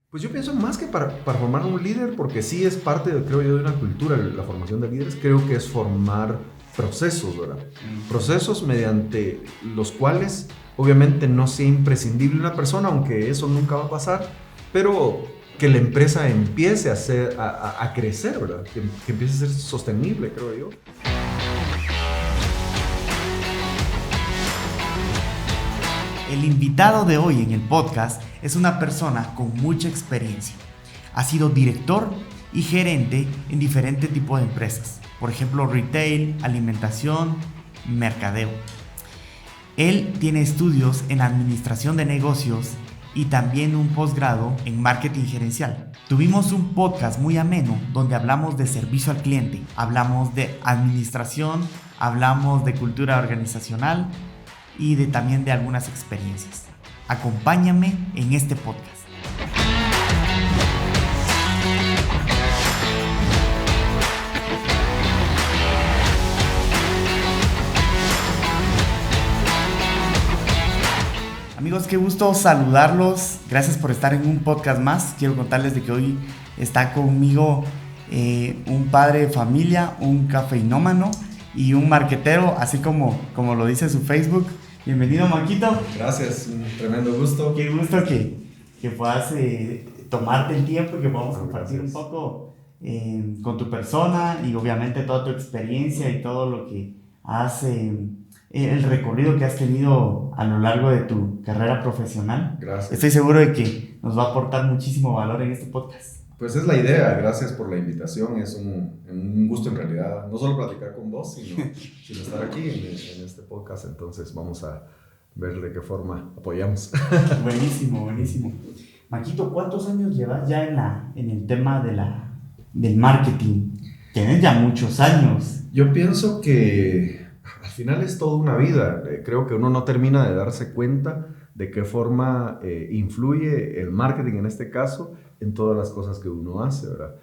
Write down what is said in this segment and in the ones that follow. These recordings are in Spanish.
Pues yo pienso más que para formar un líder, porque sí es parte, creo yo, de una cultura, la formación de líderes, creo que es formar procesos, ¿verdad? Procesos mediante los cuales, obviamente, no sea imprescindible una persona, aunque eso nunca va a pasar, pero que la empresa empiece a crecer, ¿verdad? Que empiece a ser sostenible, creo yo. El invitado de hoy en el podcast es una persona con mucha experiencia. Ha sido director y gerente en diferentes tipos de empresas. Por ejemplo, retail, alimentación, mercadeo. Él tiene estudios en administración de negocios y también un posgrado en marketing gerencial. Tuvimos un podcast muy ameno donde hablamos de servicio al cliente, hablamos de administración, hablamos de cultura organizacional y también de algunas experiencias. Acompáñame en este podcast. Amigos, qué gusto saludarlos. Gracias por estar en un podcast más. Quiero contarles de que hoy está conmigo un padre de familia, un cafeinómano y un marquetero, así como lo dice su Facebook. Bienvenido, Maquito. Gracias, un tremendo gusto. Qué gusto que puedas tomarte el tiempo y que podamos compartir un poco con tu persona y obviamente toda tu experiencia y todo lo que has, el recorrido que has tenido a lo largo de tu carrera profesional. Gracias. Estoy seguro de que nos va a aportar muchísimo valor en este podcast. Pues es la idea, gracias por la invitación, es un gusto en realidad, no solo platicar con vos, sino estar aquí en este podcast, entonces vamos a ver de qué forma apoyamos. Buenísimo, buenísimo. Maquito, ¿cuántos años llevas ya en el tema del marketing? Tienes ya muchos años. Yo pienso que al final es toda una vida, creo que uno no termina de darse cuenta de qué forma influye el marketing en este caso en todas las cosas que uno hace, ¿verdad?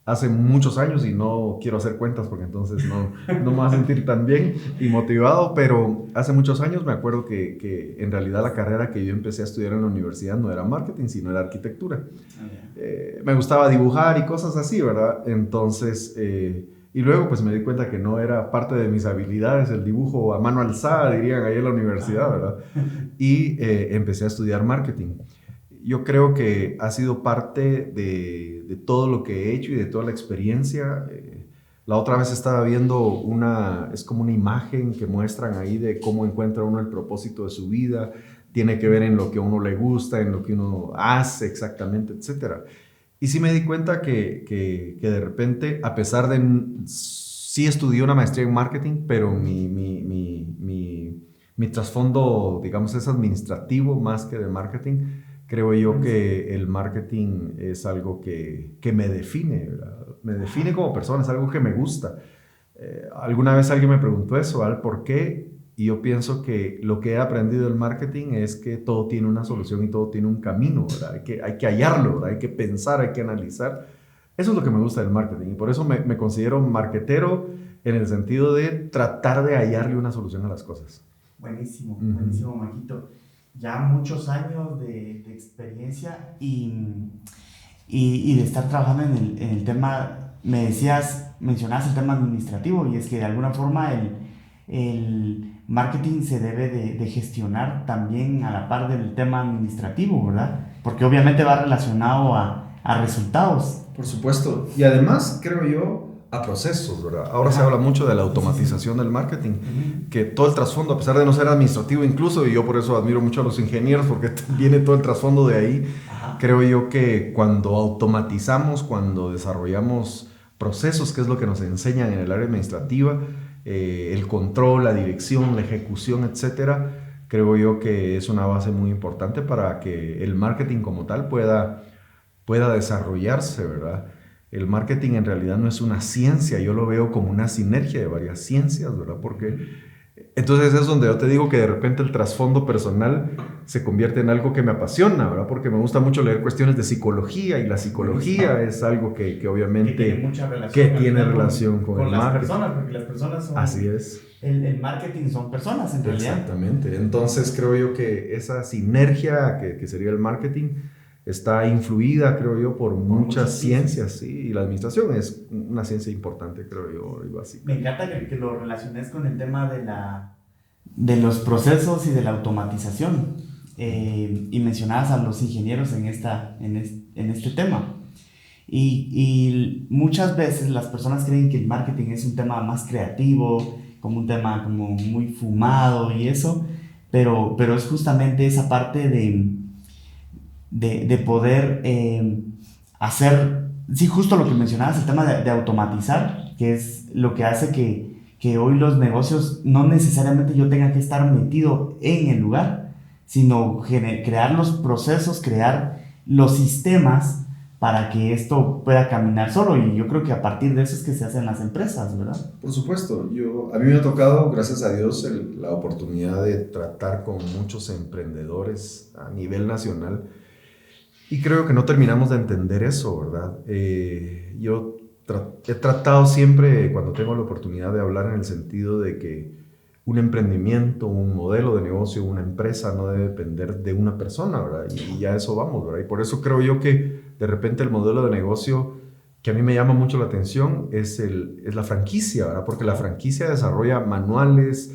Hace muchos años, y no quiero hacer cuentas porque entonces no me voy a sentir tan bien y motivado, pero hace muchos años me acuerdo que en realidad la carrera que yo empecé a estudiar en la universidad no era marketing, sino era arquitectura. Me gustaba dibujar y cosas así, ¿verdad? Entonces, y luego pues me di cuenta que no era parte de mis habilidades el dibujo a mano alzada, dirían ahí en la universidad, ¿verdad? Y empecé a estudiar marketing. Yo creo que ha sido parte de todo lo que he hecho y de toda la experiencia. La otra vez estaba viendo es como una imagen que muestran ahí de cómo encuentra uno el propósito de su vida. Tiene que ver en lo que a uno le gusta, en lo que uno hace exactamente, etc. Y sí me di cuenta que de repente, a pesar de... Sí estudié una maestría en marketing, pero mi trasfondo, digamos, es administrativo más que de marketing. Creo yo que el marketing es algo que me define, ¿verdad? Me define como persona, es algo que me gusta. Alguna vez alguien me preguntó eso, ¿al por qué? Y yo pienso que lo que he aprendido del marketing es que todo tiene una solución y todo tiene un camino, ¿verdad? Hay que hallarlo, ¿verdad? Hay que pensar, hay que analizar. Eso es lo que me gusta del marketing y por eso me considero marketero en el sentido de tratar de hallarle una solución a las cosas. Buenísimo, buenísimo, Maquito. Ya muchos años de experiencia y de estar trabajando en el tema, mencionabas el tema administrativo, y es que de alguna forma el marketing se debe de gestionar también a la par del tema administrativo, ¿verdad? Porque obviamente va relacionado a resultados. Por supuesto, y además creo yo a procesos, ¿verdad? Ahora se habla mucho de la automatización del marketing, que todo el trasfondo, a pesar de no ser administrativo incluso, y yo por eso admiro mucho a los ingenieros, porque viene todo el trasfondo de ahí. Creo yo que cuando automatizamos, cuando desarrollamos procesos, que es lo que nos enseñan en el área administrativa, el control, la dirección, la ejecución, etcétera, creo yo que es una base muy importante para que el marketing como tal pueda desarrollarse, ¿verdad? El marketing en realidad no es una ciencia, yo lo veo como una sinergia de varias ciencias, ¿verdad? Porque entonces es donde yo te digo que de repente el trasfondo personal se convierte en algo que me apasiona, ¿verdad? Porque me gusta mucho leer cuestiones de psicología y la psicología es algo que obviamente tiene relación con el las marketing. Personas, porque las personas son... Así es. El marketing son personas en realidad. Exactamente. Entonces creo yo que esa sinergia que sería el marketing está influida, creo yo, por muchas ciencias, ¿sí? Y la administración es una ciencia importante, creo yo, y básica. Me encanta que lo relaciones con el tema de los procesos y de la automatización. Y mencionabas a los ingenieros en este tema. Y muchas veces las personas creen que el marketing es un tema más creativo, como un tema como muy fumado y eso, pero es justamente esa parte de poder hacer, sí, justo lo que mencionabas, el tema de automatizar, que es lo que hace que hoy los negocios no necesariamente yo tenga que estar metido en el lugar, sino crear los procesos, crear los sistemas para que esto pueda caminar solo, y yo creo que a partir de eso es que se hacen las empresas, ¿verdad? Por supuesto, a mí me ha tocado, gracias a Dios, la oportunidad de tratar con muchos emprendedores a nivel nacional, y creo que no terminamos de entender eso, ¿verdad? Yo he tratado siempre, cuando tengo la oportunidad de hablar, en el sentido de que un emprendimiento, un modelo de negocio, una empresa no debe depender de una persona, ¿verdad? Y ya eso vamos, ¿verdad? Y por eso creo yo que de repente el modelo de negocio que a mí me llama mucho la atención es la franquicia, ¿verdad? Porque la franquicia desarrolla manuales,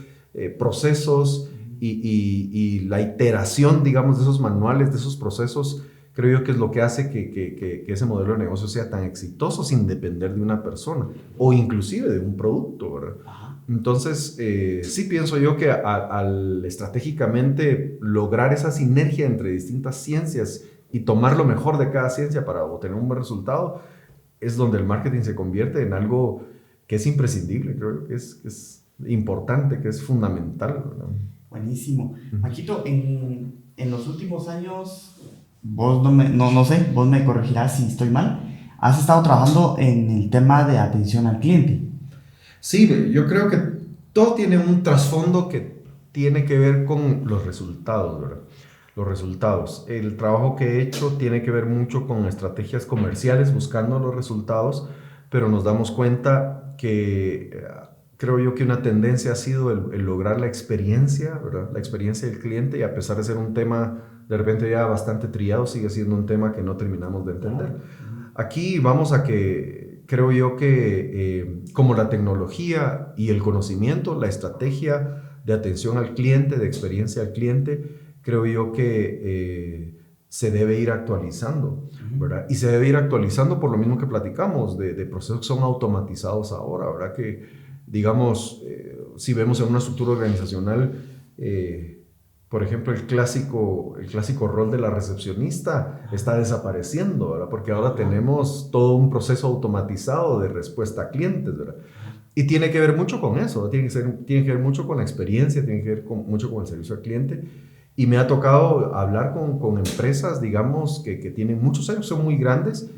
procesos y la iteración, digamos, de esos manuales, de esos procesos, creo yo que es lo que hace que ese modelo de negocio sea tan exitoso sin depender de una persona o inclusive de un producto, ¿verdad? Entonces, sí pienso yo que al estratégicamente lograr esa sinergia entre distintas ciencias y tomar lo mejor de cada ciencia para obtener un buen resultado, es donde el marketing se convierte en algo que es imprescindible, creo yo, que es importante, que es fundamental, ¿verdad? Buenísimo. Maquito, en los últimos años, vos no sé, vos me corregirás si estoy mal, has estado trabajando en el tema de atención al cliente. Sí, yo creo que todo tiene un trasfondo que tiene que ver con los resultados, ¿verdad? Los resultados. El trabajo que he hecho tiene que ver mucho con estrategias comerciales, buscando los resultados, pero nos damos cuenta que creo yo que una tendencia ha sido el lograr la experiencia, ¿verdad? La experiencia del cliente, y a pesar de ser un tema de repente ya bastante trillado, sigue siendo un tema que no terminamos de entender. Aquí vamos a que creo yo que como la tecnología y el conocimiento, la estrategia de atención al cliente, de experiencia al cliente, creo yo que se debe ir actualizando, ¿verdad? Y se debe ir actualizando por lo mismo que platicamos, de procesos que son automatizados ahora, ¿verdad? Que, digamos, si vemos en una estructura organizacional, por ejemplo, el clásico rol de la recepcionista está desapareciendo, ¿verdad? Porque ahora tenemos todo un proceso automatizado de respuesta a clientes, ¿verdad? Y tiene que ver mucho con eso, tiene que ver mucho con la experiencia, tiene que ver mucho con el servicio al cliente. Y me ha tocado hablar con empresas, digamos, que tienen muchos años, son muy grandes,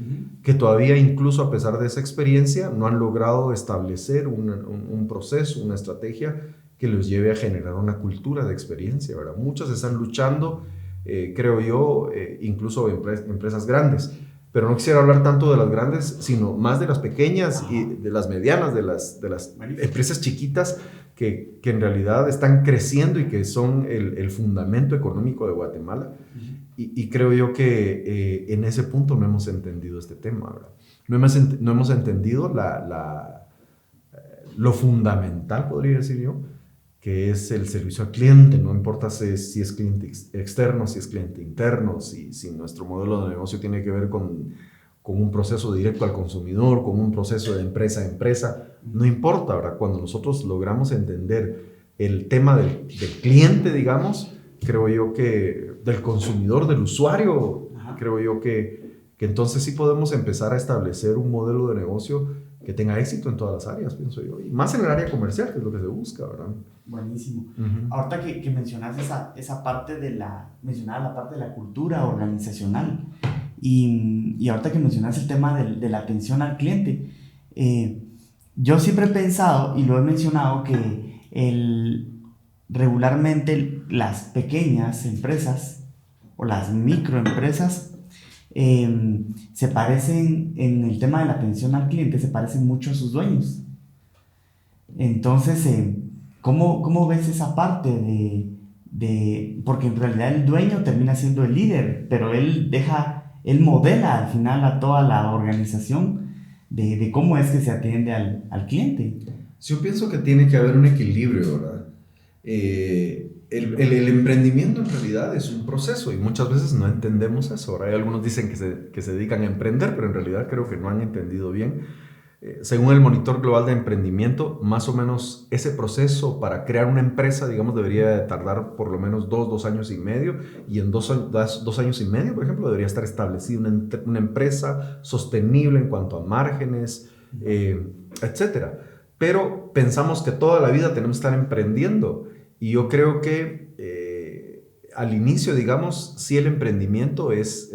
que todavía, incluso a pesar de esa experiencia, no han logrado establecer un proceso, una estrategia que los lleve a generar una cultura de experiencia, ¿verdad? Muchas están luchando, creo yo, incluso empresas grandes. Pero no quisiera hablar tanto de las grandes, sino más de las pequeñas y de las medianas, de las empresas chiquitas que en realidad están creciendo y que son el fundamento económico de Guatemala. Y creo yo que en ese punto no hemos entendido este tema, ¿verdad? No hemos entendido lo fundamental, podría decir yo, que es el servicio al cliente. No importa si es cliente externo, si es cliente interno, si nuestro modelo de negocio tiene que ver con un proceso directo al consumidor, con un proceso de empresa a empresa, no importa, ¿verdad? Cuando nosotros logramos entender el tema del cliente, digamos, creo yo que del consumidor, del usuario, creo yo que entonces sí podemos empezar a establecer un modelo de negocio que tenga éxito en todas las áreas, pienso yo, y más en el área comercial, que es lo que se busca, ¿verdad? Buenísimo. Ahorita que mencionas esa parte mencionabas la parte de la cultura organizacional, y ahorita que mencionas el tema de la atención al cliente, yo siempre he pensado y lo he mencionado que regularmente las pequeñas empresas o las microempresas se parecen en el tema de la atención al cliente, se parecen mucho a sus dueños. Entonces, ¿cómo ves esa parte porque en realidad el dueño termina siendo el líder, pero él deja él modela al final a toda la organización de cómo es que se atiende al cliente. Yo pienso que tiene que haber un equilibrio, ¿verdad? El emprendimiento en realidad es un proceso y muchas veces no entendemos eso. Ahora hay algunos dicen que se dedican a emprender, pero en realidad creo que no han entendido bien. Según el Monitor Global de Emprendimiento, más o menos ese proceso para crear una empresa, digamos, debería tardar por lo menos 2 años y medio, y en 2 años y medio, por ejemplo, debería estar establecida una empresa sostenible en cuanto a márgenes, etcétera. Pero pensamos que toda la vida tenemos que estar emprendiendo, y yo creo que al inicio, digamos, sí el emprendimiento es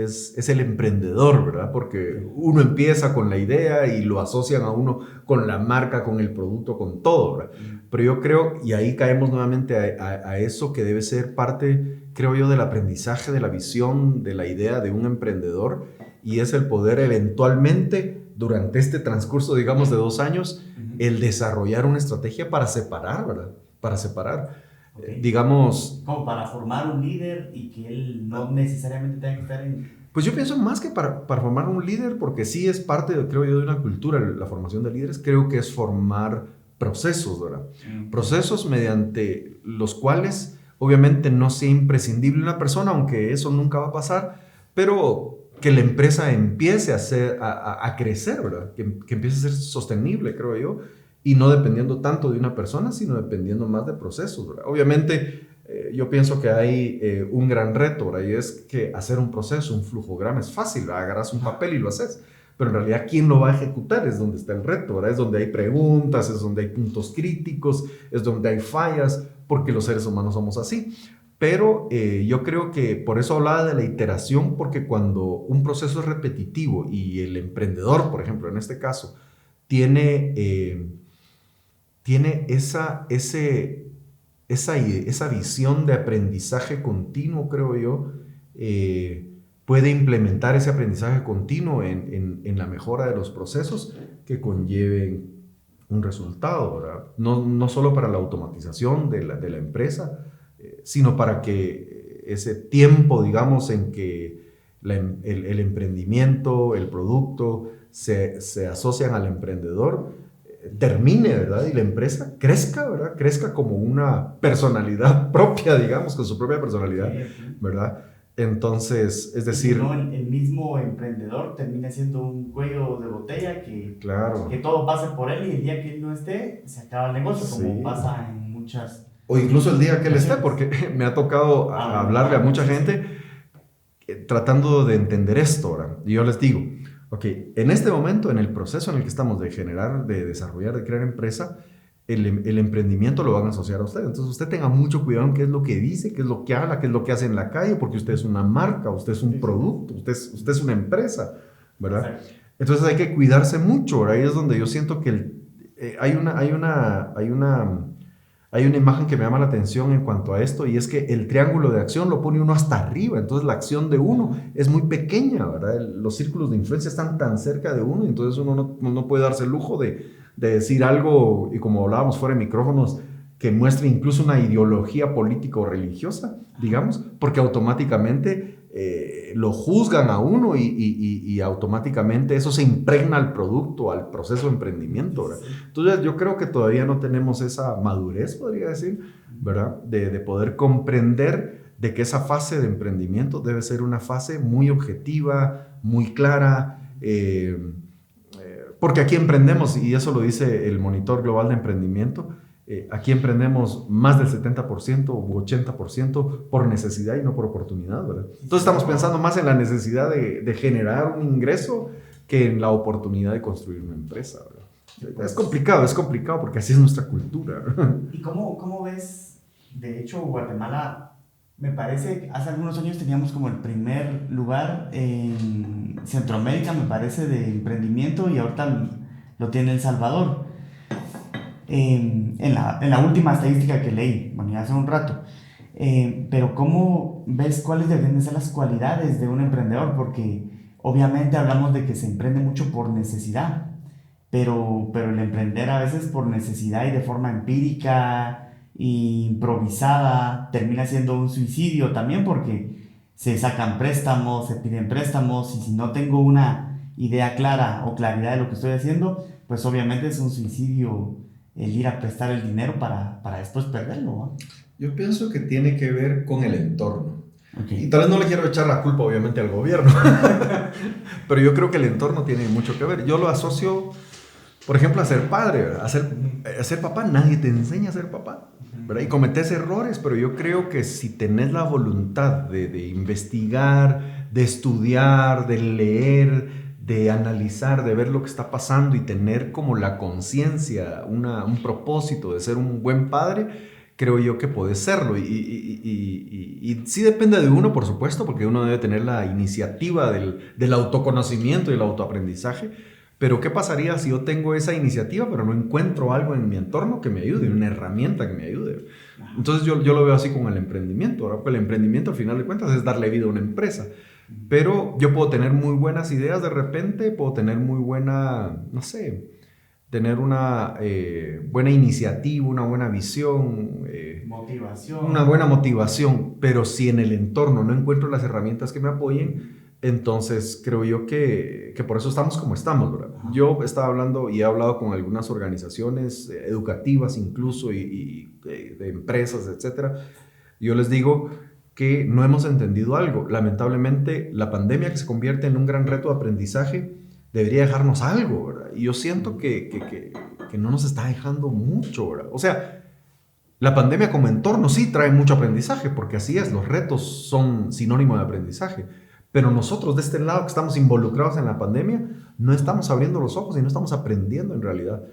el emprendedor, ¿verdad? Porque uno empieza con la idea y lo asocian a uno con la marca, con el producto, con todo, ¿verdad? Pero yo creo, y ahí caemos nuevamente a eso que debe ser parte, creo yo, del aprendizaje, de la visión, de la idea de un emprendedor, y es el poder eventualmente, durante este transcurso, digamos, de 2 años, el desarrollar una estrategia para separar, ¿verdad? Para separar. Okay. Digamos... Como para formar un líder y que él no necesariamente tenga que estar en... Pues yo pienso más que para formar un líder, porque sí es parte, creo yo, de una cultura, la formación de líderes, creo que es formar procesos, ¿verdad? Procesos mediante los cuales, obviamente, no sea imprescindible una persona, aunque eso nunca va a pasar, pero que la empresa empiece a crecer, ¿verdad? Que empiece a ser sostenible, creo yo, y no dependiendo tanto de una persona, sino dependiendo más de procesos, ¿verdad? Obviamente, yo pienso que hay un gran reto, ¿verdad? Y es que hacer un proceso, un flujograma es fácil, ¿verdad? Agarras un papel y lo haces, pero en realidad ¿quién lo va a ejecutar? Es donde está el reto, ¿verdad? Es donde hay preguntas, es donde hay puntos críticos, es donde hay fallas, porque los seres humanos somos así. Pero yo creo que por eso hablaba de la iteración, porque cuando un proceso es repetitivo y el emprendedor, por ejemplo, en este caso, tiene esa visión de aprendizaje continuo, creo yo, puede implementar ese aprendizaje continuo en la mejora de los procesos que conlleven un resultado, ¿verdad? No solo para la automatización de la empresa, sino para que ese tiempo, digamos, en que el emprendimiento, el producto se asocian al emprendedor, termine, ¿verdad? Y la empresa crezca, ¿verdad? Crezca como una personalidad propia, digamos, con su propia personalidad, ¿verdad? Entonces, es decir... No, el mismo emprendedor termina siendo un cuello de botella claro, que todo pase por él y el día que él no esté, se acaba el negocio, sí, como pasa en muchas... O incluso el día que él esté, porque me ha tocado hablarle a mucha gente tratando de entender esto, ¿verdad? Y yo les digo, ok, en este momento, en el proceso en el que estamos de generar, de desarrollar, de crear empresa, el emprendimiento lo van a asociar a usted. Entonces usted tenga mucho cuidado en qué es lo que dice, qué es lo que habla, qué es lo que hace en la calle, porque usted es una marca, usted es un producto, usted es una empresa, ¿verdad? Exacto. Entonces hay que cuidarse mucho, ¿verdad? Ahí es donde yo siento que hay una imagen que me llama la atención en cuanto a esto, y es que el triángulo de acción lo pone uno hasta arriba, entonces la acción de uno es muy pequeña, ¿verdad? Los círculos de influencia están tan cerca de uno, entonces uno no puede darse el lujo de decir algo, y como hablábamos fuera de micrófonos, que muestre incluso una ideología política o religiosa, digamos, porque automáticamente lo juzgan a uno y automáticamente eso se impregna al producto, al proceso de emprendimiento, ¿verdad? Entonces yo creo que todavía no tenemos esa madurez, podría decir, ¿verdad? De poder comprender de que esa fase de emprendimiento debe ser una fase muy objetiva, muy clara, porque aquí emprendemos, y eso lo dice el Monitor Global de Emprendimiento, aquí emprendemos más del 70% u 80% por necesidad y no por oportunidad, ¿verdad? Entonces estamos pensando más en la necesidad de generar un ingreso que en la oportunidad de construir una empresa, ¿verdad? Es complicado porque así es nuestra cultura. ¿Y cómo ves? De hecho, Guatemala, me parece, hace algunos años teníamos como el primer lugar en Centroamérica, me parece, de emprendimiento, y ahorita lo tiene El Salvador. En la última estadística que leí, bueno, ya hace un rato. Pero ¿cómo ves cuáles deben de ser las cualidades de un emprendedor? Porque obviamente hablamos de que se emprende mucho por necesidad, pero el emprender a veces por necesidad y de forma empírica e improvisada termina siendo un suicidio también, porque se sacan préstamos, se piden préstamos, y si no tengo una idea clara o claridad de lo que estoy haciendo, pues obviamente es un suicidio el ir a prestar el dinero para después perderlo, ¿no? Yo pienso que tiene que ver con el entorno. Okay. Y tal vez no le quiero echar la culpa, obviamente, al gobierno, pero yo creo que el entorno tiene mucho que ver. Yo lo asocio, por ejemplo, a ser padre, ¿verdad? A ser papá. Nadie te enseña a ser papá, ¿verdad? Y cometes errores, pero yo creo que si tenés la voluntad de investigar, de estudiar, de leer, de analizar, de ver lo que está pasando y tener como la conciencia, un propósito de ser un buen padre, creo yo que puede serlo. Y sí depende de uno, por supuesto, porque uno debe tener la iniciativa del autoconocimiento y el autoaprendizaje. Pero ¿qué pasaría si yo tengo esa iniciativa, pero no encuentro algo en mi entorno que me ayude, una herramienta que me ayude? Entonces yo lo veo así con el emprendimiento, ¿verdad? Pues el emprendimiento, al final de cuentas, es darle vida a una empresa. Pero yo puedo tener muy buenas ideas de repente, puedo tener muy buena, no sé, tener una buena iniciativa, una buena visión, motivación. una buena motivación, pero si en el entorno no encuentro las herramientas que me apoyen, entonces creo yo que por eso estamos como estamos, ¿verdad? Ajá. Yo estaba hablando y he hablado con algunas organizaciones educativas incluso y de empresas, etcétera. Yo les digo que no hemos entendido algo. Lamentablemente, la pandemia, que se convierte en un gran reto de aprendizaje, debería dejarnos algo, ¿verdad? Y yo siento que no nos está dejando mucho, ¿verdad? O sea, la pandemia como entorno sí trae mucho aprendizaje, porque así es, los retos son sinónimo de aprendizaje. Pero nosotros de este lado que estamos involucrados en la pandemia, no estamos abriendo los ojos y no estamos aprendiendo en realidad.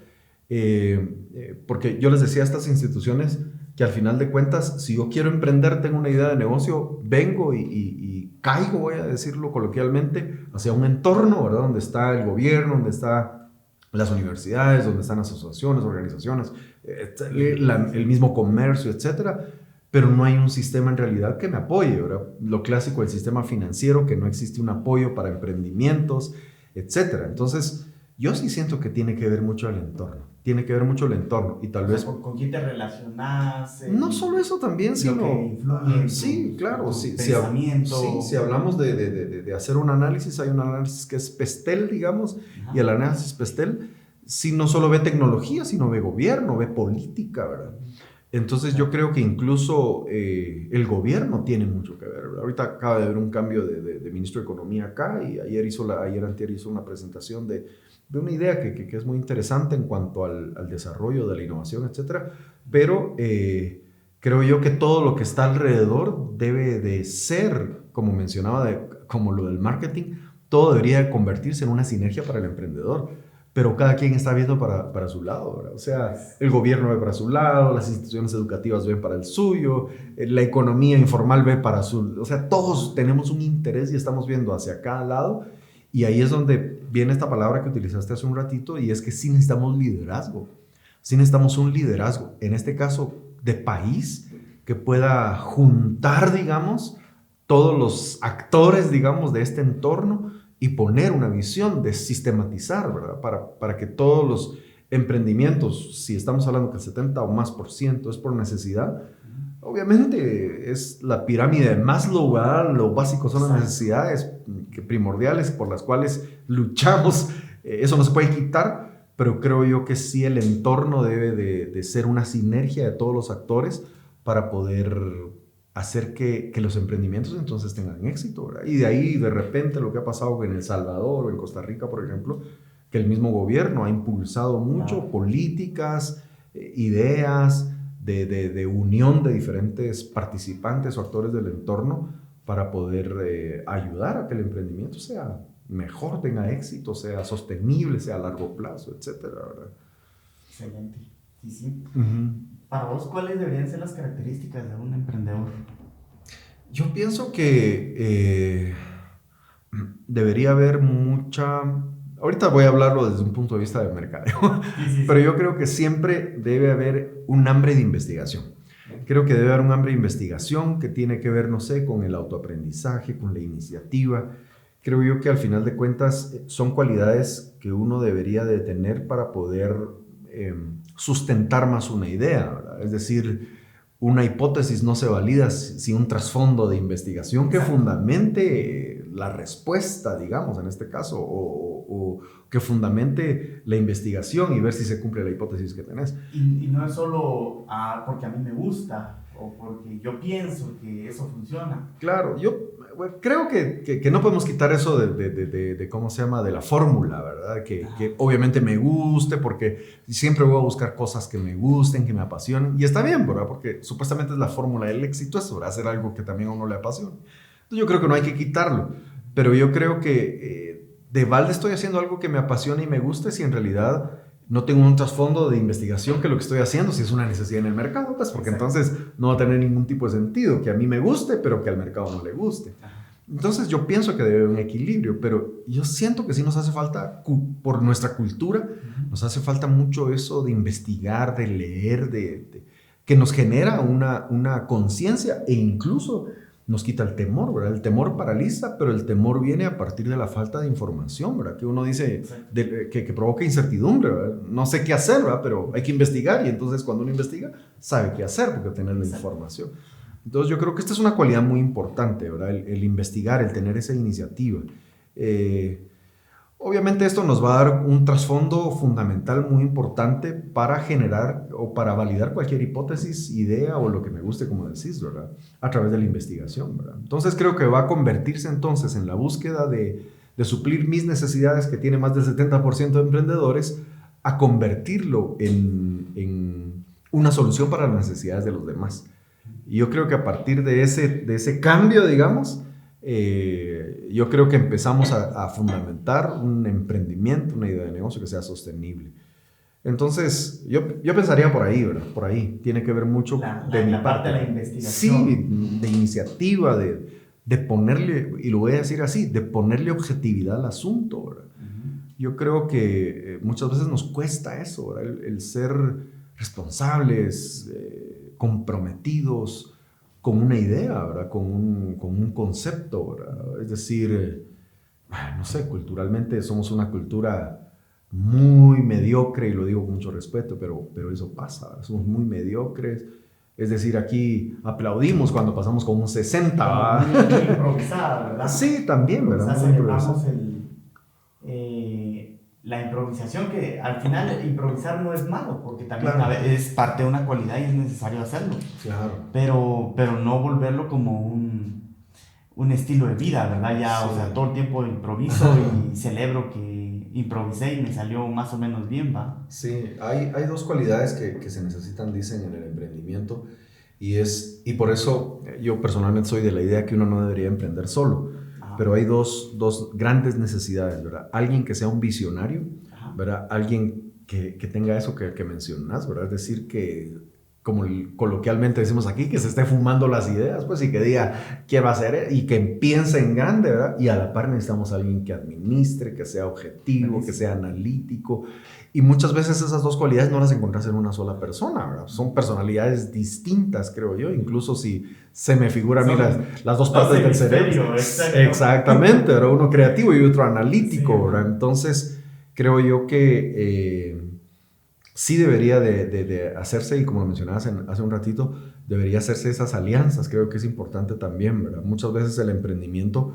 Porque yo les decía a estas instituciones que al final de cuentas, si yo quiero emprender, tengo una idea de negocio, vengo y caigo, voy a decirlo coloquialmente, hacia un entorno, ¿verdad? Donde está el gobierno, donde están las universidades, donde están asociaciones, organizaciones, el mismo comercio, etcétera. Pero no hay un sistema en realidad que me apoye, ¿verdad? Lo clásico del sistema financiero, que no existe un apoyo para emprendimientos, etcétera. Entonces, yo sí siento que tiene que ver mucho el entorno. Tiene que ver mucho el entorno y tal vez... ¿Con quién te relacionas? No solo eso también, sino... Que influye sí, claro. Pensamiento. Si hablamos de hacer un análisis, hay un análisis que es PESTEL, digamos, Ajá. y el análisis PESTEL, si no solo ve tecnología, sino ve gobierno, ve política, ¿verdad? Entonces yo creo que incluso el gobierno tiene mucho que ver, ¿verdad? Ahorita acaba de haber un cambio de ministro de Economía acá y antier hizo una presentación de una idea que es muy interesante en cuanto al desarrollo de la innovación, etcétera. Pero creo yo que todo lo que está alrededor debe de ser, como mencionaba, como lo del marketing, todo debería convertirse en una sinergia para el emprendedor. Pero cada quien está viendo para su lado, ¿verdad? O sea, el gobierno ve para su lado, las instituciones educativas ven para el suyo, la economía informal ve para su... O sea, todos tenemos un interés y estamos viendo hacia cada lado. Y ahí es donde viene esta palabra que utilizaste hace un ratito, y es que sí necesitamos liderazgo. Sí necesitamos un liderazgo, en este caso de país, que pueda juntar, digamos, todos los actores, digamos, de este entorno y poner una visión de sistematizar, ¿verdad? Para que todos los emprendimientos, si estamos hablando que el 70 o más % es por necesidad, obviamente es la pirámide de Maslow, ¿verdad? Lo básico son las necesidades primordiales por las cuales luchamos, eso no se puede quitar, pero creo yo que sí el entorno debe de ser una sinergia de todos los actores para poder hacer que los emprendimientos entonces tengan éxito, ¿verdad? Y de ahí de repente lo que ha pasado en El Salvador o en Costa Rica, por ejemplo, que el mismo gobierno ha impulsado mucho políticas, ideas de unión de diferentes participantes o actores del entorno para poder ayudar a que el emprendimiento sea mejor, tenga éxito, sea sostenible, sea a largo plazo, etcétera, ¿verdad? Excelente. Sí, sí. Para vos, ¿cuáles deberían ser las características de un emprendedor? Yo pienso que debería haber mucha... Ahorita voy a hablarlo desde un punto de vista de mercadeo, pero yo creo que siempre debe haber un hambre de investigación. Creo que debe haber un hambre de investigación que tiene que ver, no sé, con el autoaprendizaje, con la iniciativa. Creo yo que al final de cuentas son cualidades que uno debería de tener para poder sustentar más una idea, ¿verdad? Es decir, una hipótesis no se valida sin un trasfondo de investigación que fundamente la respuesta, digamos, en este caso, o que fundamente la investigación y ver si se cumple la hipótesis que tenés. Y no es solo porque a mí me gusta o porque yo pienso que eso funciona. Claro, yo creo que no podemos quitar eso de ¿cómo se llama? De la fórmula, ¿verdad? Que obviamente me guste, porque siempre voy a buscar cosas que me gusten, que me apasionen. Y está bien, ¿verdad? Porque supuestamente es la fórmula del éxito, eso, ¿verdad? Hacer algo que también a uno le apasione. Entonces yo creo que no hay que quitarlo. Pero yo creo que de balde estoy haciendo algo que me apasione y me guste si en realidad no tengo un trasfondo de investigación que lo que estoy haciendo, si es una necesidad en el mercado, pues porque entonces no va a tener ningún tipo de sentido, que a mí me guste, pero que al mercado no le guste. Entonces yo pienso que debe haber un equilibrio, pero yo siento que sí nos hace falta, por nuestra cultura, nos hace falta mucho eso de investigar, de leer, que nos genera una conciencia e incluso nos quita el temor, ¿verdad? El temor paraliza, pero el temor viene a partir de la falta de información, ¿verdad? Que uno dice que provoca incertidumbre, ¿verdad? No sé qué hacer, ¿verdad? Pero hay que investigar y entonces cuando uno investiga sabe qué hacer porque tiene la información. Entonces yo creo que esta es una cualidad muy importante, ¿verdad? El investigar, el tener esa iniciativa. Obviamente esto nos va a dar un trasfondo fundamental muy importante para generar o para validar cualquier hipótesis, idea o lo que me guste, como decís, ¿verdad? A través de la investigación, ¿verdad? Entonces creo que va a convertirse entonces en la búsqueda de suplir mis necesidades, que tiene más del 70% de emprendedores, a convertirlo en una solución para las necesidades de los demás. Y yo creo que a partir de ese cambio, digamos, yo creo que empezamos a fundamentar un emprendimiento, una idea de negocio que sea sostenible. Entonces, yo pensaría por ahí, ¿verdad? Por ahí. Tiene que ver mucho de mi parte. De la investigación. Sí, de iniciativa, de ponerle, y lo voy a decir así, de ponerle objetividad al asunto, ¿verdad? Yo creo que muchas veces nos cuesta eso, ¿verdad? El ser responsables, comprometidos con una idea, ¿verdad? Con un concepto, ¿verdad? Es decir, no sé, culturalmente somos una cultura muy mediocre, y lo digo con mucho respeto, pero eso pasa, ¿verdad? Somos muy mediocres. Es decir, aquí aplaudimos cuando pasamos con un 60. Muy improvisada, ¿verdad? Sí, también, ¿verdad? Celebramos la improvisación, que al final improvisar no es malo, porque también es parte de una cualidad y es necesario hacerlo. Claro. Pero no volverlo como un estilo de vida, ¿verdad? Ya, Sí. O sea, todo el tiempo improviso y celebro que improvisé y me salió más o menos bien, ¿va? Sí, hay dos cualidades que se necesitan, dicen, en el emprendimiento, y por eso yo personalmente soy de la idea que uno no debería emprender solo. Pero hay dos grandes necesidades, ¿verdad? Alguien que sea un visionario, ¿verdad? Alguien que tenga eso que mencionas, ¿verdad? Es decir, que, como coloquialmente decimos aquí, que se esté fumando las ideas, pues, y que diga, quiero hacer, y que piense en grande, ¿verdad? Y a la par necesitamos a alguien que administre, que sea objetivo, que sea analítico. Y muchas veces esas dos cualidades no las encontrás en una sola persona, ¿verdad? Son personalidades distintas, creo yo, incluso si se me figuran a mí las dos partes del cerebro. Exactamente, ¿verdad? Uno creativo y otro analítico, sí, ¿verdad? Entonces, creo yo que sí debería de hacerse, y como lo mencionabas hace un ratito, debería hacerse esas alianzas. Creo que es importante también, ¿verdad? Muchas veces el emprendimiento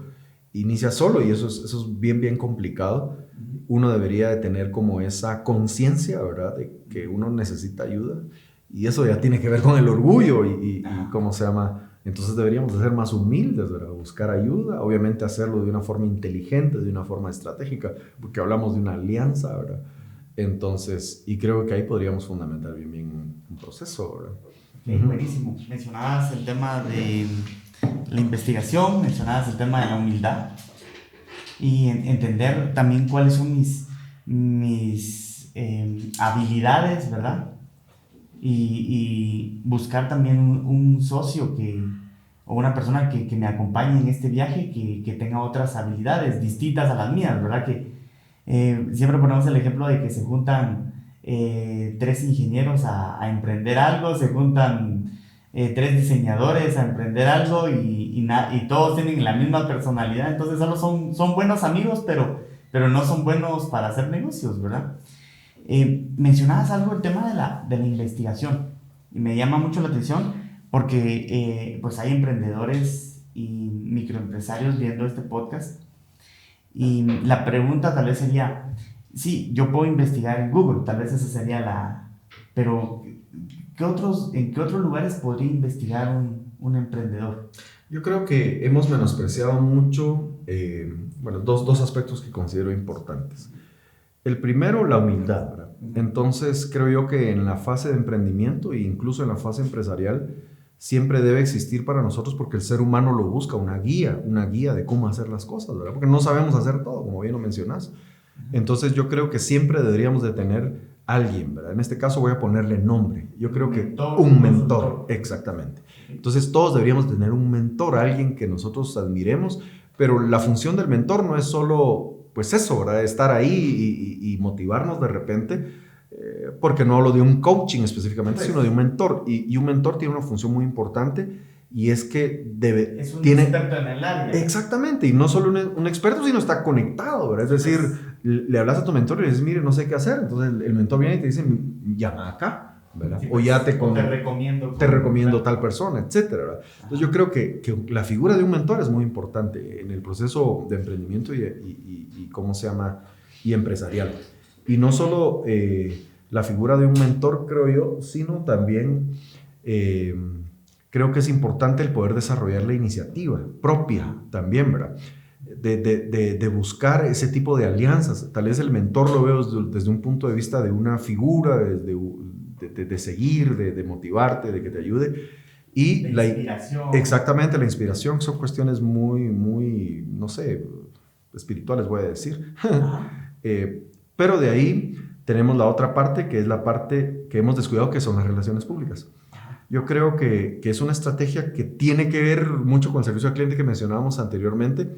inicia solo y eso es bien complicado. Uno debería de tener como esa conciencia, ¿verdad? De que uno necesita ayuda, y eso ya tiene que ver con el orgullo y ¿cómo se llama? Entonces deberíamos de ser más humildes, ¿verdad? Buscar ayuda, obviamente hacerlo de una forma inteligente, de una forma estratégica, porque hablamos de una alianza, ¿verdad? Entonces, y creo que ahí podríamos fundamentar bien un proceso, ¿verdad? Okay, buenísimo. Mencionabas el tema de la investigación, mencionabas el tema de la humildad y entender también cuáles son mis habilidades, ¿verdad? Y buscar también un socio o una persona que me acompañe en este viaje que tenga otras habilidades distintas a las mías, ¿verdad? Que siempre ponemos el ejemplo de que se juntan 3 ingenieros a emprender algo, se juntan 3 diseñadores a emprender algo y todos tienen la misma personalidad, entonces solo son buenos amigos, pero no son buenos para hacer negocios, ¿verdad? Mencionabas algo, el tema de la investigación, y me llama mucho la atención porque pues hay emprendedores y microempresarios viendo este podcast y la pregunta tal vez sería, sí, yo puedo investigar en Google, tal vez esa sería pero ¿en qué otros lugares podría investigar un emprendedor? Yo creo que hemos menospreciado mucho, dos aspectos que considero importantes. El primero, la humildad, ¿verdad? Entonces, creo yo que en la fase de emprendimiento e incluso en la fase empresarial, siempre debe existir para nosotros, porque el ser humano lo busca, una guía de cómo hacer las cosas, ¿verdad? Porque no sabemos hacer todo, como bien lo mencionas. Entonces, yo creo que siempre deberíamos de tener alguien, ¿verdad? En este caso voy a ponerle nombre. Yo creo que un mentor, exactamente. Entonces, todos deberíamos tener un mentor, alguien que nosotros admiremos, pero la función del mentor no es solo pues eso, ¿verdad? Estar ahí y motivarnos de repente, porque no hablo de un coaching específicamente, sino de un mentor. Y un mentor tiene una función muy importante y es que es un experto en el área. Exactamente, y no solo un experto, sino está conectado, ¿verdad? Es decir, le hablas a tu mentor y le dices, mire, no sé qué hacer. Entonces el mentor viene y te dice, llama acá. ¿verdad? Sí, o ya te recomiendo tal persona, etcétera, ¿verdad? Entonces yo creo que la figura de un mentor es muy importante en el proceso de emprendimiento y ¿cómo se llama? Y empresarial. Y no solo la figura de un mentor, creo yo, sino también creo que es importante el poder desarrollar la iniciativa propia también, ¿verdad? De buscar ese tipo de alianzas. Tal vez el mentor lo veo desde un punto de vista de una figura, de seguir, de motivarte, de que te ayude. Y la inspiración. Exactamente, la inspiración son cuestiones muy, no sé, espirituales, voy a decir. Pero de ahí tenemos la otra parte, que es la parte que hemos descuidado, que son las relaciones públicas. Yo creo que es una estrategia que tiene que ver mucho con el servicio al cliente que mencionábamos anteriormente,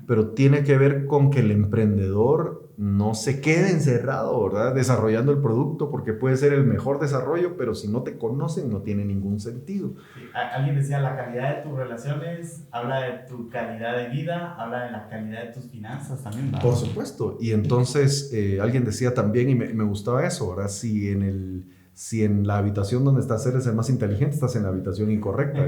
pero tiene que ver con que el emprendedor no se quede encerrado, ¿verdad? Desarrollando el producto, porque puede ser el mejor desarrollo, pero si no te conocen no tiene ningún sentido. Sí, alguien decía, la calidad de tus relaciones habla de tu calidad de vida, habla de la calidad de tus finanzas también, ¿verdad? Por supuesto, y entonces alguien decía también, y me gustaba eso, ¿verdad? Si en la habitación donde estás eres el más inteligente, estás en la habitación incorrecta,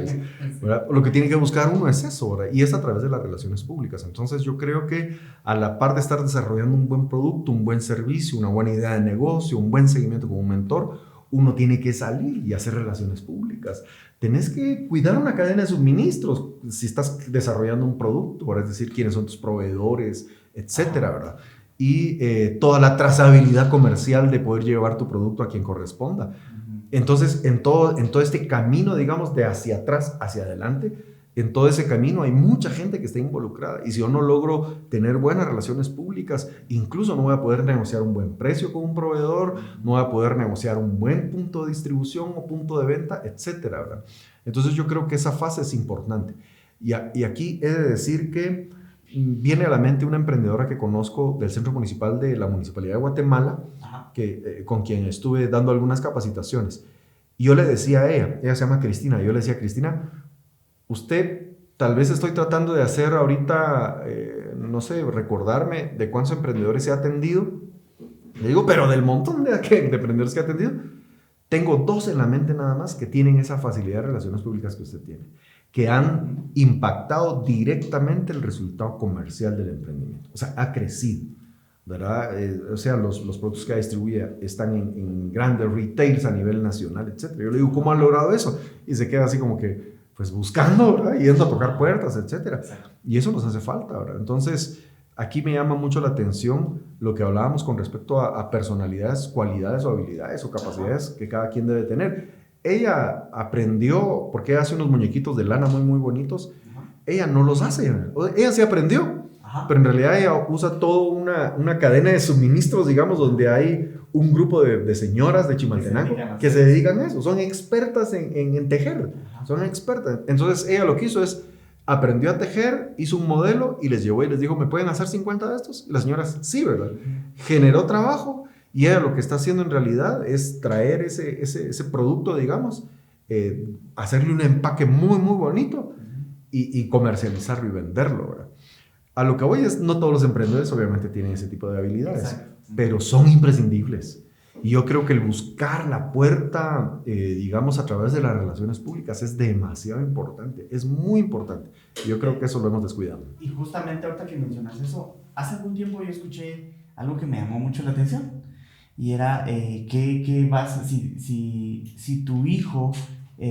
¿verdad? Lo que tiene que buscar uno es eso, ¿verdad? Y es a través de las relaciones públicas. Entonces yo creo que a la par de estar desarrollando un buen producto, un buen servicio, una buena idea de negocio, un buen seguimiento con un mentor, uno tiene que salir y hacer relaciones públicas. Tenés que cuidar una cadena de suministros si estás desarrollando un producto, ¿verdad? Es decir, quiénes son tus proveedores, etcétera, ¿verdad? Y toda la trazabilidad comercial de poder llevar tu producto a quien corresponda. Entonces, en todo este camino, digamos, de hacia atrás, hacia adelante, en todo ese camino hay mucha gente que está involucrada. Y si yo no logro tener buenas relaciones públicas, incluso no voy a poder negociar un buen precio con un proveedor, no voy a poder negociar un buen punto de distribución o punto de venta, etcétera, ¿verdad? Entonces, yo creo que esa fase es importante. Y aquí he de decir que viene a la mente una emprendedora que conozco del Centro Municipal de la Municipalidad de Guatemala, con quien estuve dando algunas capacitaciones. Y yo le decía a ella se llama Cristina, yo le decía, Cristina, usted tal vez estoy tratando de hacer ahorita, no sé, recordarme de cuántos emprendedores he atendido. Le digo, pero del montón de emprendedores que he atendido, tengo 2 en la mente nada más que tienen esa facilidad de relaciones públicas que usted tiene, que han impactado directamente el resultado comercial del emprendimiento. O sea, ha crecido, ¿verdad? O sea, los productos que distribuye están en grandes retails a nivel nacional, etc. Yo le digo, ¿cómo ha logrado eso? Y se queda así como que, pues buscando, ¿verdad? Yendo a tocar puertas, etc. Y eso nos hace falta, ¿verdad? Entonces, aquí me llama mucho la atención lo que hablábamos con respecto a personalidades, cualidades o habilidades o capacidades que cada quien debe tener. Ella aprendió, porque ella hace unos muñequitos de lana muy bonitos. Ella no los hace, ella sí aprendió, pero en realidad ella usa toda una cadena de suministros, digamos, donde hay un grupo de señoras de Chimaltenango que se dedican a eso, son expertas en tejer, son expertas. Entonces ella lo que hizo es, aprendió a tejer, hizo un modelo y les llevó y les dijo, ¿me pueden hacer 50 de estos? Y las señoras, sí, ¿verdad? Generó trabajo. Y ella lo que está haciendo en realidad es traer ese producto, digamos, hacerle un empaque muy bonito y comercializarlo y venderlo, ¿verdad? A lo que voy es, no todos los emprendedores obviamente tienen ese tipo de habilidades, pero son imprescindibles. Y yo creo que el buscar la puerta, digamos, a través de las relaciones públicas es demasiado importante, es muy importante. Yo creo que eso lo hemos descuidado. Y justamente ahorita que mencionas eso, hace algún tiempo yo escuché algo que me llamó mucho la atención y era ¿qué vas, si tu hijo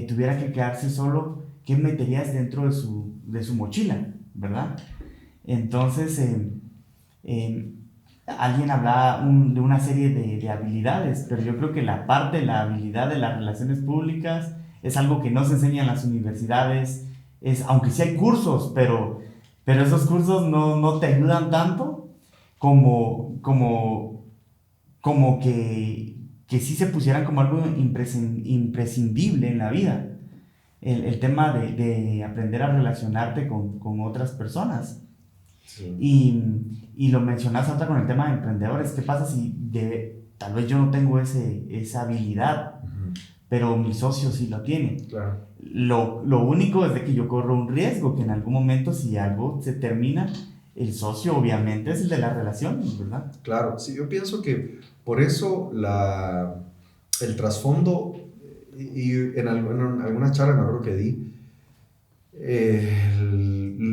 tuviera que quedarse solo, ¿qué meterías dentro de su mochila? ¿Verdad? Entonces, alguien hablaba de una serie de habilidades, pero yo creo que la parte de la habilidad de las relaciones públicas es algo que no se enseña en las universidades, aunque sí hay cursos, pero esos cursos no te ayudan tanto como que sí se pusieran como algo imprescindible en la vida. El tema de aprender a relacionarte con otras personas. Sí. Y lo mencionas ahora con el tema de emprendedores. ¿Qué pasa si tal vez yo no tengo esa habilidad, pero mi socio sí lo tiene? Claro. Lo único es de que yo corro un riesgo, que en algún momento si algo se termina, el socio obviamente es el de la relación, ¿verdad? Claro, sí, yo pienso que por eso el trasfondo, y en alguna charla me acuerdo que di,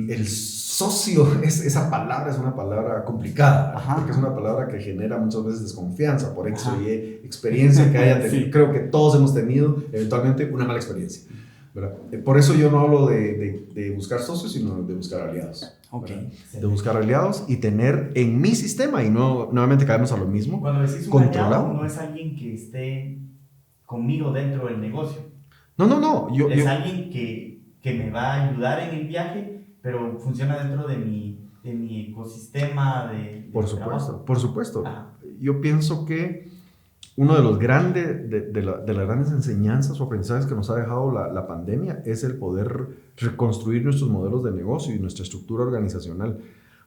el socio, esa palabra es una palabra complicada, porque es una palabra que genera muchas veces desconfianza por X o Y experiencia que haya tenido. Sí. Creo que todos hemos tenido eventualmente una mala experiencia, ¿verdad? Por eso yo no hablo de buscar socios, sino de buscar aliados. Okay. De buscar aliados y tener en mi sistema, y nuevamente caemos a lo mismo, cuando decís un aliado, no es alguien que esté conmigo dentro del negocio. No. Es alguien que me va a ayudar en el viaje, pero funciona dentro de mi ecosistema de por supuesto, trabajo. Por supuesto. Yo pienso que uno de los grandes, de las grandes enseñanzas o aprendizajes que nos ha dejado la pandemia es el poder reconstruir nuestros modelos de negocio y nuestra estructura organizacional,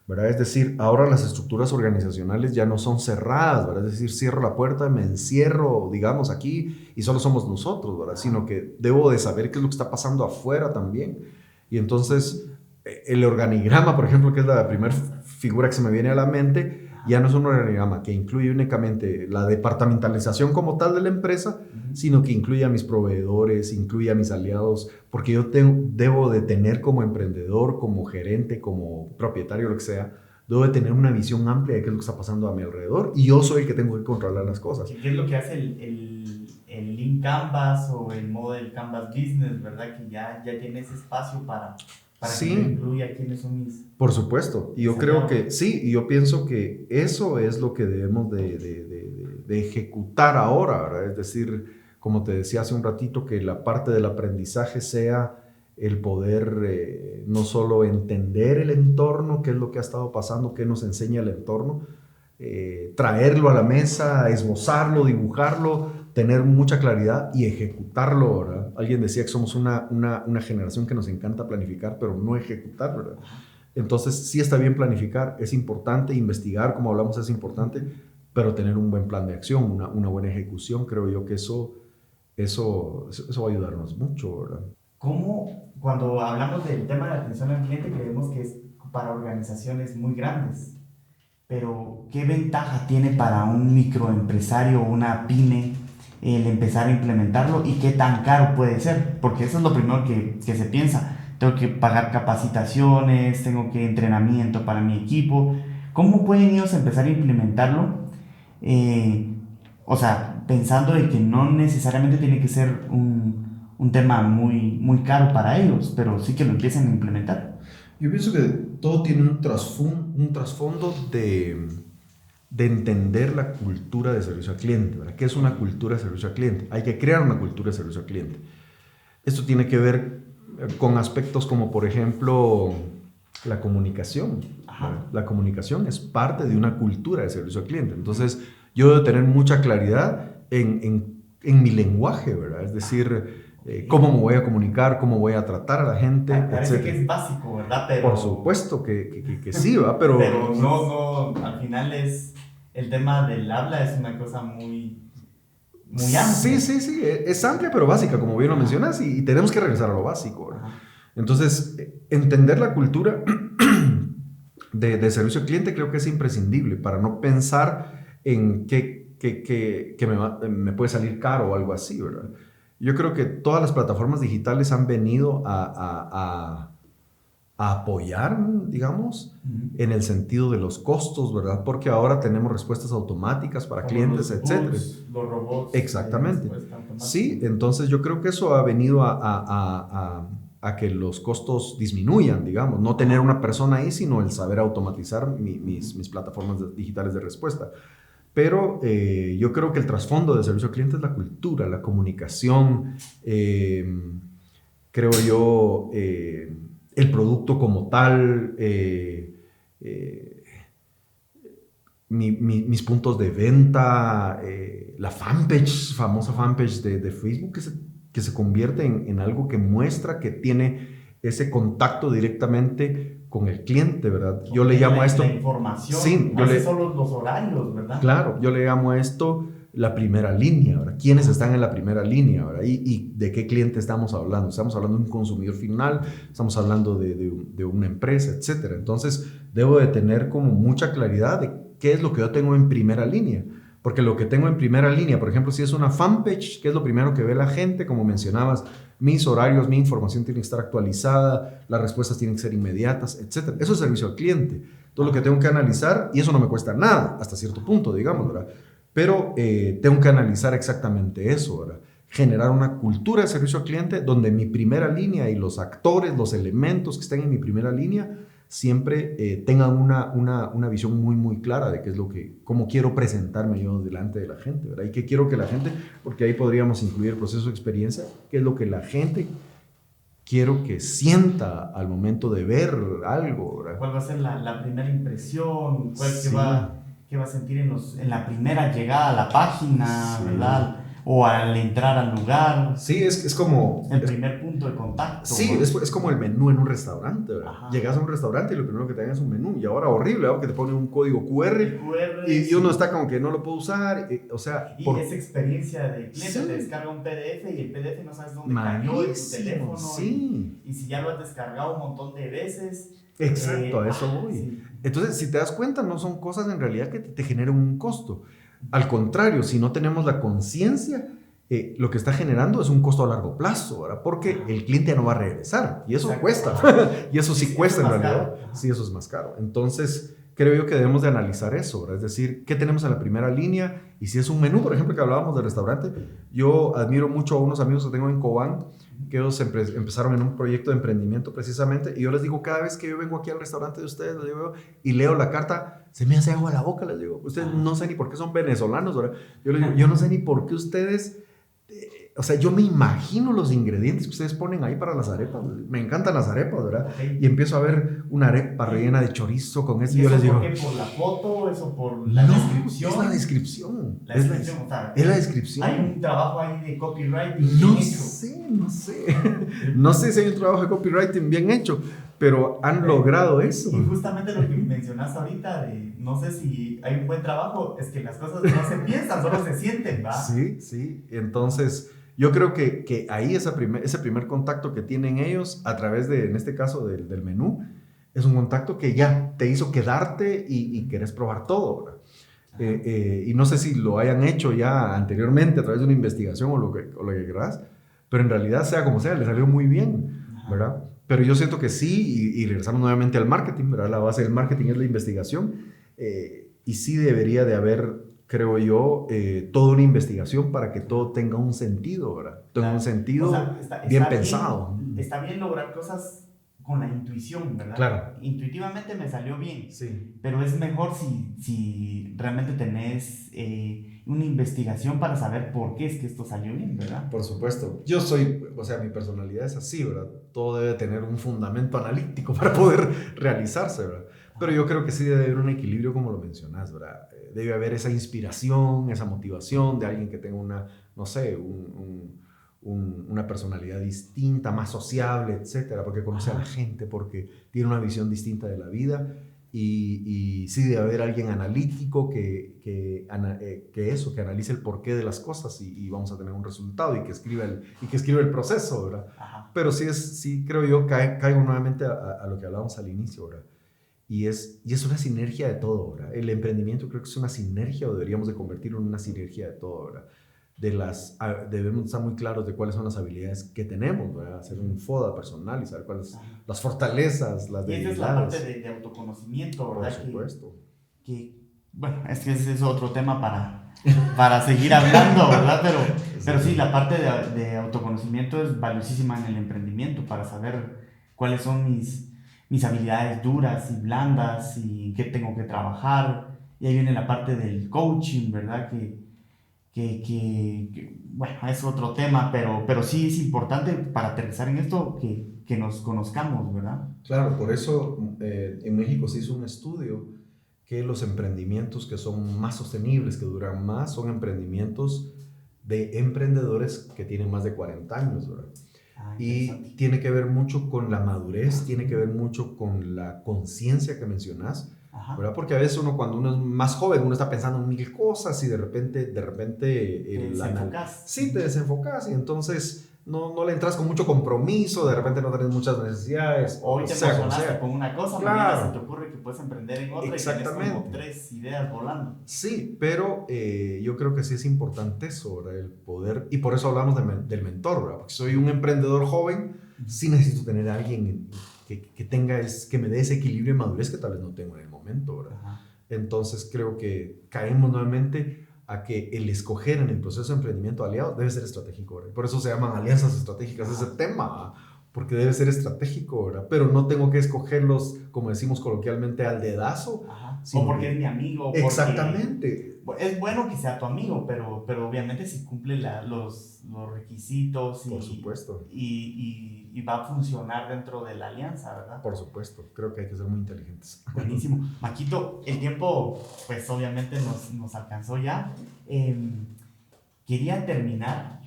¿verdad? Es decir, ahora las estructuras organizacionales ya no son cerradas, ¿verdad? Es decir, cierro la puerta, me encierro, digamos, aquí y solo somos nosotros, ¿verdad? Sino que debo de saber qué es lo que está pasando afuera también. Y entonces, el organigrama, por ejemplo, que es la primera figura que se me viene a la mente, ya no es un organigrama que incluye únicamente la departamentalización como tal de la empresa, sino que incluye a mis proveedores, incluye a mis aliados, porque yo debo de tener como emprendedor, como gerente, como propietario, lo que sea, debo de tener una visión amplia de qué es lo que está pasando a mi alrededor y yo soy el que tengo que controlar las cosas. ¿Qué es lo que hace el Lean Canvas o el Model Canvas Business, verdad? Que ya tiene ese espacio para sí, que incluya quiénes son mis... Por supuesto, y yo creo que sí, y yo pienso que eso es lo que debemos de ejecutar ahora, ¿verdad? Es decir, como te decía hace un ratito, que la parte del aprendizaje sea el poder no solo entender el entorno, qué es lo que ha estado pasando, qué nos enseña el entorno, traerlo a la mesa, esbozarlo, dibujarlo, tener mucha claridad y ejecutarlo, ¿verdad? Alguien decía que somos una generación que nos encanta planificar, pero no ejecutar, ¿verdad? Entonces, sí está bien planificar, es importante investigar, como hablamos, es importante, pero tener un buen plan de acción, una buena ejecución, creo yo que eso va a ayudarnos mucho, ¿verdad? ¿Cómo, cuando hablamos del tema de la atención al cliente, creemos que es para organizaciones muy grandes? Pero, ¿qué ventaja tiene para un microempresario o una pyme el empezar a implementarlo y qué tan caro puede ser? Porque eso es lo primero que se piensa. Tengo que pagar capacitaciones, tengo que entrenamiento para mi equipo. ¿Cómo pueden ellos empezar a implementarlo? O sea, pensando de que no necesariamente tiene que ser un tema muy, muy caro para ellos, pero sí que lo empiecen a implementar. Yo pienso que todo tiene un trasfondo de entender la cultura de servicio al cliente, ¿verdad? ¿Qué es una cultura de servicio al cliente? Hay que crear una cultura de servicio al cliente. Esto tiene que ver con aspectos como, por ejemplo, la comunicación. La comunicación es parte de una cultura de servicio al cliente. Entonces, yo debo tener mucha claridad en mi lenguaje, ¿verdad? Es decir, cómo me voy a comunicar, cómo voy a tratar a la gente, parece que es básico, ¿verdad? Pero, por supuesto que sí, ¿verdad? Pero no, al final el tema del habla es una cosa muy amplia. Sí, es amplia pero básica, como bien lo mencionas, y tenemos que regresar a lo básico, ¿verdad? Entonces, entender la cultura de servicio al cliente creo que es imprescindible para no pensar en qué me puede salir caro o algo así, ¿verdad? Yo creo que todas las plataformas digitales han venido a apoyar, digamos, en el sentido de los costos, ¿verdad? Porque ahora tenemos respuestas automáticas para como clientes, los etcétera. bots, los robots. Exactamente. Sí, entonces yo creo que eso ha venido a que los costos disminuyan, digamos. No tener una persona ahí, sino el saber automatizar mis plataformas digitales de respuesta. Pero yo creo que el trasfondo de servicio al cliente es la cultura, la comunicación, creo yo, el producto como tal, mis puntos de venta, la fanpage, famosa fanpage de Facebook que se convierte en algo que muestra que tiene ese contacto directamente con el cliente, ¿verdad? Yo le llamo a esto... La información, sí, son los horarios, ¿verdad? Claro, yo le llamo a esto la primera línea, ¿verdad? ¿Quiénes están en la primera línea, ¿verdad? Y de qué cliente estamos hablando. Estamos hablando de un consumidor final, estamos hablando de una empresa, etc. Entonces, debo de tener como mucha claridad de qué es lo que yo tengo en primera línea. Porque lo que tengo en primera línea, por ejemplo, si es una fanpage, ¿qué es lo primero que ve la gente? Como mencionabas, mis horarios, mi información tiene que estar actualizada, las respuestas tienen que ser inmediatas, etc. Eso es servicio al cliente. Todo lo que tengo que analizar, y eso no me cuesta nada, hasta cierto punto, digamos, ¿verdad? Pero tengo que analizar exactamente eso, ¿verdad? Generar una cultura de servicio al cliente donde mi primera línea y los actores, los elementos que estén en mi primera línea siempre tengan una visión muy, muy clara de qué es cómo quiero presentarme yo delante de la gente, ¿verdad? Y qué quiero que la gente, porque ahí podríamos incluir el proceso de experiencia, qué es lo que la gente quiero que sienta al momento de ver algo, ¿verdad? ¿Cuál va a ser la primera impresión? ¿Qué va a sentir en la primera llegada a la página, ¿verdad? O al entrar al lugar. Sí, es como... el primer punto de contacto. Sí, es como el menú en un restaurante, ¿verdad? Ajá. Llegas a un restaurante y lo primero que te dan es un menú. Y ahora horrible, ¿verdad? Que te ponen un código QR. Y uno está como que no lo puede usar. O sea... esa experiencia de cliente, te descarga un PDF y el PDF no sabes dónde cayó en tu teléfono. Sí. Y si ya lo has descargado un montón de veces... Exacto, a eso voy. Sí. Entonces, si te das cuenta, no son cosas en realidad que te generen un costo. Al contrario, si no tenemos la conciencia, lo que está generando es un costo a largo plazo, ¿verdad? Porque el cliente ya no va a regresar y eso cuesta. Y eso sí cuesta en realidad. Sí, eso es más caro. Entonces, creo yo que debemos de analizar eso, ¿verdad? Es decir, ¿qué tenemos en la primera línea? Y si es un menú, por ejemplo, que hablábamos del restaurante, yo admiro mucho a unos amigos que tengo en Cobán, que ellos empezaron en un proyecto de emprendimiento precisamente, y yo les digo, cada vez que yo vengo aquí al restaurante de ustedes, les digo, y leo la carta, se me hace agua a la boca, les digo, ustedes no sé ni por qué son venezolanos, ¿verdad? Yo les digo, yo no sé ni por qué ustedes... o sea, yo me imagino los ingredientes que ustedes ponen ahí para las arepas. Me encantan las arepas, ¿verdad? Okay. Y empiezo a ver una arepa rellena de chorizo con eso. ¿Y yo les digo, por qué? ¿Por la foto? ¿Eso por la descripción? Es la descripción. La descripción, es la descripción. Hay un trabajo ahí de copywriting bien hecho. No sé si hay un trabajo de copywriting bien hecho, pero han logrado eso. Y justamente lo que mencionaste ahorita de no sé si hay un buen trabajo, es que las cosas no se piensan, solo se sienten, ¿va? Sí. Entonces... yo creo que ahí ese primer contacto que tienen ellos a través de, en este caso, del menú, es un contacto que ya te hizo quedarte y querés probar todo, ¿verdad? Y no sé si lo hayan hecho ya anteriormente a través de una investigación o lo que querás, pero en realidad, sea como sea, les salió muy bien, ¿verdad? Pero yo siento que sí, y regresamos nuevamente al marketing, ¿verdad? La base del marketing es la investigación, y sí debería de haber... creo yo, toda una investigación para que todo tenga un sentido, ¿verdad? Tenga un sentido está bien pensado. Está bien lograr cosas con la intuición, ¿verdad? Claro. Intuitivamente me salió bien. Sí. Pero es mejor si realmente tenés una investigación para saber por qué es que esto salió bien, ¿verdad? Por supuesto. Mi personalidad es así, ¿verdad? Todo debe tener un fundamento analítico para poder realizarse, ¿verdad? Pero yo creo que sí debe haber un equilibrio, como lo mencionas, ¿verdad? Debe haber esa inspiración, esa motivación de alguien que tenga una personalidad distinta, más sociable, etcétera, porque conoce a la gente, porque tiene una visión distinta de la vida. Y sí debe haber alguien analítico que analice el porqué de las cosas y vamos a tener un resultado y que escriba el proceso, ¿verdad? Ajá. Pero sí creo yo, caigo nuevamente a lo que hablábamos al inicio, ¿verdad? y es una sinergia de todo, ¿verdad? El emprendimiento creo que es una sinergia o deberíamos de convertirlo en una sinergia de todo, ¿verdad? Debemos estar muy claros de cuáles son las habilidades que tenemos, ¿verdad? Hacer un FODA personal y saber cuáles son las fortalezas, las debilidades. Y esa es la parte de autoconocimiento, ¿verdad? Por supuesto. Bueno, es que ese es otro tema para seguir hablando, ¿verdad? Pero sí, la parte de autoconocimiento es valiosísima en el emprendimiento para saber cuáles son mis habilidades duras y blandas y qué tengo que trabajar. Y ahí viene la parte del coaching, ¿verdad? Bueno, es otro tema, pero sí es importante para aterrizar en esto que nos conozcamos, ¿verdad? Claro, por eso en México se hizo un estudio que los emprendimientos que son más sostenibles, que duran más, son emprendimientos de emprendedores que tienen más de 40 años, ¿verdad? Y tiene que ver mucho con la madurez, tiene que ver mucho con la conciencia que mencionas, ¿verdad? Porque a veces cuando uno es más joven, uno está pensando en mil cosas y de repente te desenfocas. Sí, te desenfocas y entonces no le entras con mucho compromiso, de repente no tienes muchas necesidades. Hoy te emocionaste con una cosa, claro. Mañana se te ocurre que puedes emprender en otra. Exactamente. Y tienes como 3 ideas volando. Sí, pero yo creo que sí es importante eso, ¿verdad? El poder, y por eso hablamos del mentor, ¿verdad? Porque soy un emprendedor joven, sí necesito tener a alguien que me dé ese equilibrio y madurez que tal vez no tengo en el momento, ¿verdad? Entonces creo que caemos nuevamente a que el escoger en el proceso de emprendimiento aliados debe ser estratégico, ¿verdad? Por eso se llaman alianzas estratégicas ese tema, porque debe ser estratégico, ¿verdad? Pero no tengo que escogerlos, como decimos coloquialmente, al dedazo. O porque es mi amigo. Exactamente. Es bueno que sea tu amigo, pero obviamente si cumple los requisitos Por supuesto. Y va a funcionar dentro de la alianza, ¿verdad? Por supuesto, creo que hay que ser muy inteligentes. Buenísimo. Maquito, el tiempo pues obviamente nos alcanzó ya. Quería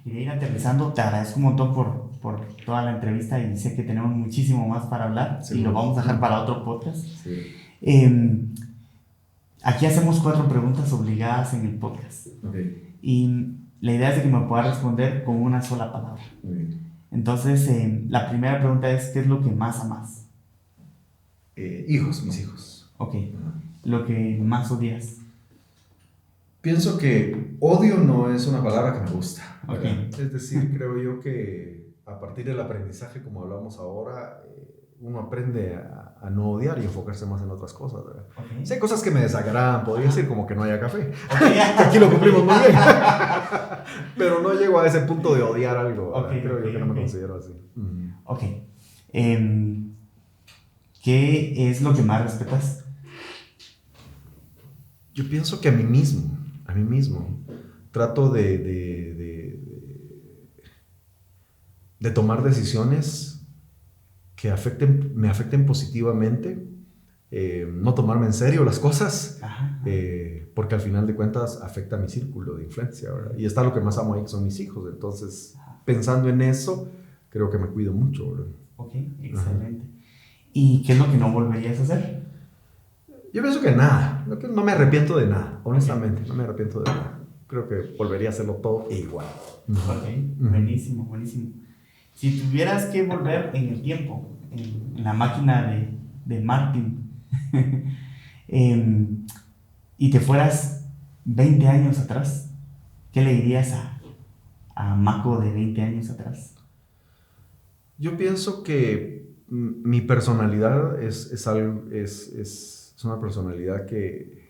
ir aterrizando. Te agradezco un montón por toda la entrevista y sé que tenemos muchísimo más para hablar, y lo vamos a dejar para otro podcast. Sí. Aquí hacemos 4 preguntas obligadas en el podcast. Okay. Y la idea es de que me puedas responder con una sola palabra. Okay. Entonces, la primera pregunta es, ¿qué es lo que más amas? Mis hijos. Ok. Lo que más odias. Pienso que odio no es una palabra que me gusta. Okay. Es decir, creo yo que a partir del aprendizaje, como hablamos ahora, uno aprende a no odiar y enfocarse más en otras cosas, ¿verdad? Okay. Si hay cosas que me desagradan, podría decir como que no haya café. Okay. Que aquí lo cumplimos muy bien. Pero no llego a ese punto de odiar algo. Creo yo que no me considero así. Ok. ¿Qué es lo que más respetas? Yo pienso que a mí mismo. Trato de tomar decisiones que me afecten positivamente, no tomarme en serio las cosas, porque al final de cuentas afecta a mi círculo de influencia, ¿verdad? Y está lo que más amo ahí, que son mis hijos. Entonces, pensando en eso, creo que me cuido mucho, ¿verdad? Ok, excelente. ¿Y qué es lo que no volverías a hacer? Yo pienso que nada, no me arrepiento de nada, honestamente, no me arrepiento de nada. Creo que volvería a hacerlo todo igual. Ok, buenísimo. Si tuvieras que volver en el tiempo, en la máquina de Martin, y te fueras 20 años atrás, ¿qué le dirías a Mako de 20 años atrás? Yo pienso que mi personalidad es una personalidad que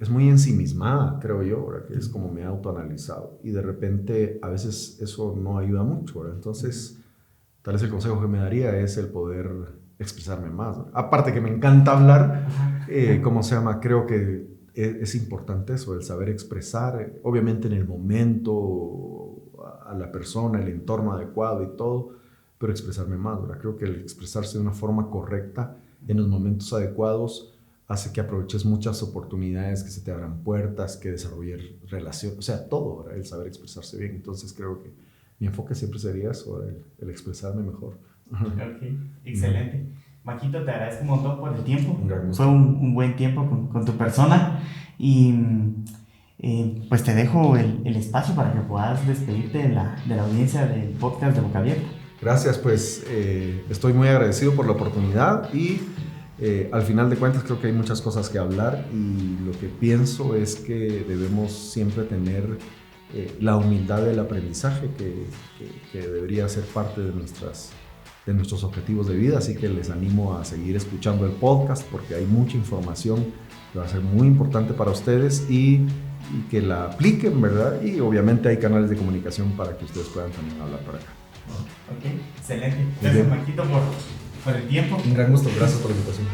es muy ensimismada, creo yo, ¿verdad? Que es como me he autoanalizado, y de repente a veces eso no ayuda mucho, ¿verdad? Entonces, tal vez el consejo que me daría es el poder expresarme más, ¿verdad? Aparte que me encanta hablar, creo que es importante eso, el saber expresar, obviamente en el momento, a la persona, el entorno adecuado y todo, pero expresarme más, ¿verdad? Creo que el expresarse de una forma correcta en los momentos adecuados hace que aproveches muchas oportunidades, que se te abran puertas, que desarrolles relaciones, o sea, todo, ¿verdad? El saber expresarse bien. Entonces creo que mi enfoque siempre sería eso, el expresarme mejor. Ok, excelente. Maquito, te agradezco un montón por el tiempo. Gracias. Fue un buen tiempo con tu persona, y pues te dejo el espacio para que puedas despedirte de la audiencia del podcast de Boca Abierta. Gracias, pues estoy muy agradecido por la oportunidad y al final de cuentas creo que hay muchas cosas que hablar y lo que pienso es que debemos siempre tener la humildad del aprendizaje que debería ser parte de nuestros objetivos de vida, así que les animo a seguir escuchando el podcast porque hay mucha información que va a ser muy importante para ustedes y que la apliquen, ¿verdad? Y obviamente hay canales de comunicación para que ustedes puedan también hablar por acá. Ok, excelente. Gracias, Marquito, por el tiempo. Un gran gusto, gracias por la invitación.